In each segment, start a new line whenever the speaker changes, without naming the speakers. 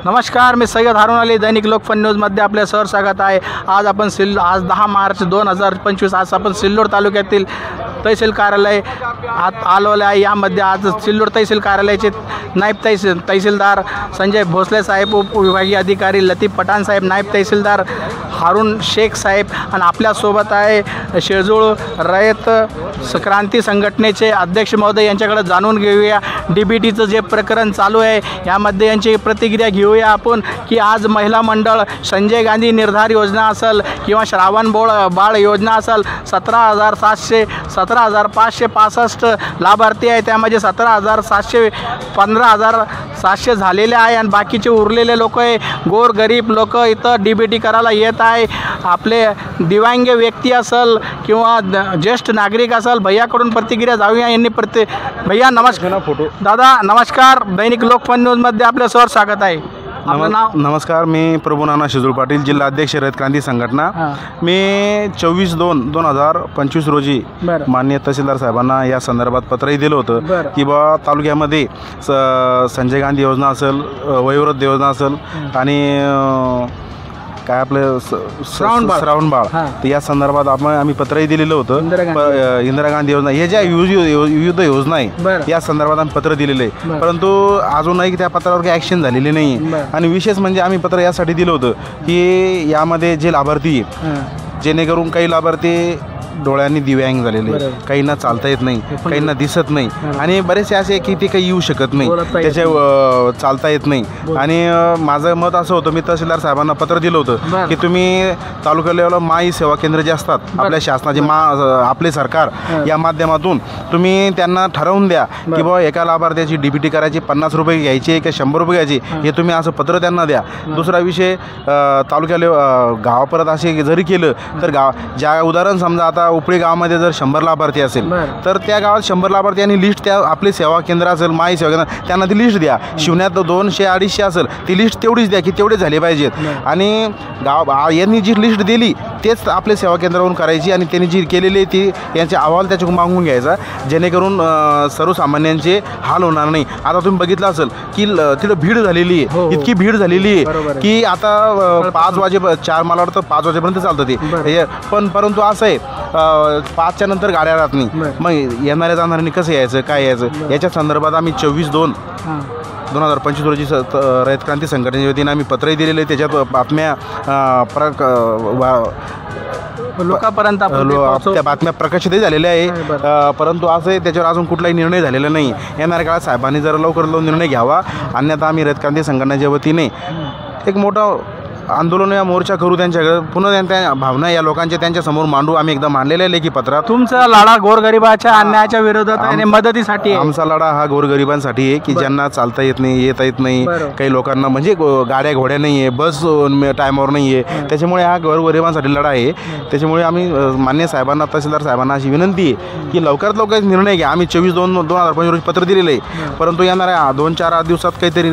नमस्कार, मी सय्यद हारून अली, दैनिक लोकफन न्यूजमध्ये आपले सहर्ष स्वागत आहे। आज 10 मार्च 2025 आज आपण सिल्लोड तालुक्यातील तहसील कार्यालय आलोले आहे। यामध्ये आज सिल्लोड तहसील कार्यालयाचे नायब तहसीलदार संजय भोसले साहेब, उपविभागीय अधिकारी लतीफ पठाण साहेब, नायब तहसीलदार हारून शेख साहेब आणि आपल्यासोबत आहे शेळजूळ रयत क्रांती संघटनेचे अध्यक्ष महोदय। यांच्याकडे जाणून घेऊया DBTचं जे प्रकरण चालू आहे यामध्ये यांची प्रतिक्रिया घेऊया आपण की आज महिला मंडळ संजय गांधी निर्धार योजना असेल किंवा श्रावण बाळ योजना असेल 17,565 लाभार्थी आहे। त्यामध्ये 17,700 15,700 झालेले आहे आणि बाकीचे उरलेले लोक आहे गोरगरीब लोक इथं DBT करायला येत आहे। आपले दिव्यांग व्यक्ती असेल किंवा ज्येष्ठ नागरिक असेल भैयाकडून प्रतिक्रिया जाऊया। यांनी भैया नमस्कार,
फोटो
दादा नमस्कार, दैनिक लोकफन न्यूजमध्ये आपलं सहर्ष स्वागत आहे। आपलं नाव?
नमस्कार, मी प्रभू नाना शेळजूळ पाटील, जिल्हा अध्यक्ष रयत क्रांती संघटना। मी 24/2/2025 रोजी माननीय तहसीलदार साहेबांना या संदर्भात पत्रही दिलं होतं की बा तालुक्यामध्ये संजय गांधी योजना असेल, वयोवृद्ध योजना असेल आणि काय आपलं श्रावण बाळ तर या संदर्भात आम्ही पत्रही दिलेलं होतं। इंदिरा गांधी योजना हे ज्या विविध योजना आहे या संदर्भात आम्ही पत्र दिलेलं आहे, परंतु अजूनही त्या पत्रावर काही ॲक्शन झालेली नाही। आणि विशेष म्हणजे आम्ही पत्र यासाठी दिलं होतं की यामध्ये जे लाभार्थी जेणेकरून काही लाभार्थी डोळ्यांनी दिव्यांग झालेले, काहींना चालता येत नाही, काहींना दिसत नाही आणि बरेचसे असे की ते काही येऊ शकत नाही, त्याचे चालता येत नाही। आणि माझं मत असं होतं, मी तहसीलदार साहेबांना पत्र दिलं होतं की तुम्ही तालुका लेवलला माई सेवा केंद्र जे असतात आपल्या शासनाचे आपले सरकार या माध्यमातून तुम्ही त्यांना ठरवून द्या की बाबा एका लाभार्थ्याची DBT करायची 50 रुपये घ्यायचे की 100 रुपये घ्यायची, हे तुम्ही असं पत्र त्यांना द्या। दुसरा विषय तालुक्या गावापर्यंत असे जरी केलं तर ज्या उदाहरण समजा आता उपळी गावामध्ये जर 100 लाभार्थी असेल तर त्या गावात 100 लाभार्थी आणि लिस्ट त्या आपले सेवा केंद्र असेल माई सेवा केंद्र त्यांना ती लिस्ट द्या। शिवण्यात 200-250 असेल ती लिस्ट तेवढीच द्या की तेवढे झाले पाहिजेत आणि यांनी जी लिस्ट दिली तेच आपले सेवा केंद्रावरून करायची आणि त्यांनी जी केलेली ती यांचे अहवाल त्याच्याकडून मागून घ्यायचा, जेणेकरून सर्वसामान्यांचे हाल होणार नाही। आता तुम्ही बघितलं असेल की तिथं भीड झालेली आहे, इतकी भीड झालेली आहे की आता 4 मला वाटतं 5 वाजेपर्यंत चालतं ते, परंतु असं आहे 5च्या नंतर गाड्या राहत नाही, मग येणाऱ्या जाणाऱ्यांनी कसं यायचं काय यायचं याच्या संदर्भात आम्ही 24/2/2025 रोजी रयत क्रांती संघटनेच्या वतीने आम्ही पत्रही दिलेले आहे। त्याच्यात बातम्या
लोकांपर्यंत
त्या बातम्या प्रकाशितही झालेल्या आहे, परंतु असं आहे त्याच्यावर अजून कुठलाही निर्णय झालेला नाही। येणाऱ्या काळात साहेबांनी जरा लवकर निर्णय घ्यावा, अन्यथा आम्ही रयत क्रांती संघटनेच्या वतीने एक मोठा आंदोलन या मोर्चा करू, त्यांच्याकडे पुन्हा त्यांच्या भावना या लोकांच्या त्यांच्यासमोर मांडू। आम्ही एकदा मांडलेले लेखी पत्रात
तुमचा लढा गोरगरिबाच्या अन्यायाच्या विरोधात आणि मदतीसाठी
आमचा लढा हा गोरगरिबांसाठी आहे की ज्यांना चालता येत नाही, येत नाही, काही लोकांना म्हणजे गाड्या घोड्या नाही आहे, बस टायमावर नाही आहे, त्याच्यामुळे हा गोरगरिबांसाठी लढा आहे। त्याच्यामुळे आम्ही मान्य साहेबांना तहसीलदार साहेबांना अशी विनंती आहे की लवकरात लवकर निर्णय घ्या। आम्ही 24/2/2025 रोजी पत्र दिलेलं आहे, परंतु येणाऱ्या 2-4 दिवसात काहीतरी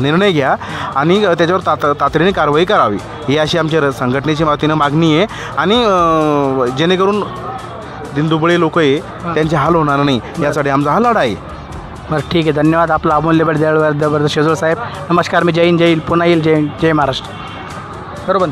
निर्णय घ्या आणि त्याच्यावर तातडीने कारवाई करावी, ही अशी आमच्या संघटनेच्या वतीनं मागणी आहे। आणि जेणेकरून दिनदुबळे लोक आहे त्यांचे हाल होणार नाही यासाठी आमचा हा लढा आहे।
बरं ठीक आहे, धन्यवाद। आपला अमूल्य वेळ द्यायला शेळजूळ साहेब। नमस्कार, मी जय हिंद, पुन्हा येईल, जय महाराष्ट्र। बरोबर।